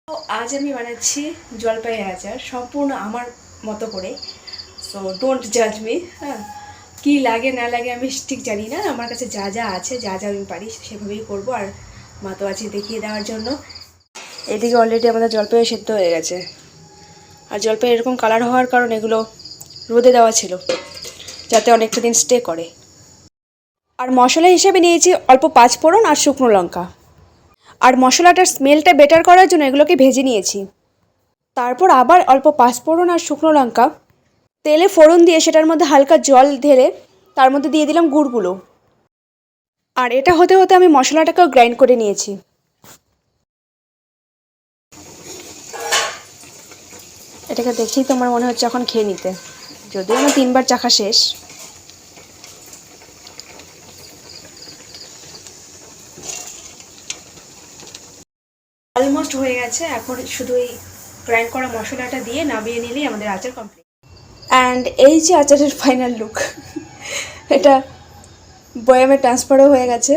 তো আজ আমি বানাচ্ছি জলপাইয়ের আচার সম্পূর্ণ আমার মতো করে। সো ডোন্ট জাজ মি। হ্যাঁ, কী লাগে না লাগে আমি ঠিক জানি না, আমার কাছে যা যা আছে, যা যা আমি পারি সেভাবেই করবো। আর মা তো আছে দেখিয়ে দেওয়ার জন্য। এদিকে অলরেডি আমাদের জলপাই সেদ্ধ হয়ে গেছে। আর জলপাই এরকম কালার হওয়ার কারণ এগুলো রোদে দেওয়া ছিল যাতে অনেকটা দিন স্টে করে। আর মশলা হিসেবে নিয়েছি অল্প পাঁচফোড়ন আর শুকনো লঙ্কা। আর মশলাটার স্মেলটা বেটার করার জন্য এগুলোকে ভেজে নিয়েছি। তারপর আবার অল্প পাঁচফোড়ন আর শুকনো লঙ্কা তেলে ফোড়ন দিয়ে সেটার মধ্যে হালকা জল ঢেলে তার মধ্যে দিয়ে দিলাম গুড়গুলো। আর এটা হতে হতে আমি মশলাটাকেও গ্রাইন্ড করে নিয়েছি। এটাকে দেখেই তোমার মনে হচ্ছে এখন খেয়ে নিতে, যদিও আমার 3বার চাখা শেষ। অলমোস্ট হয়ে গেছে, এখন শুধু এই গ্রাইন্ড করা মশলাটা দিয়ে নামিয়ে নিলেই আমাদের আচার কমপ্লিট। অ্যান্ড এই যে আচারের ফাইনাল লুক, এটা বয়ামে ট্রান্সফারও হয়ে গেছে।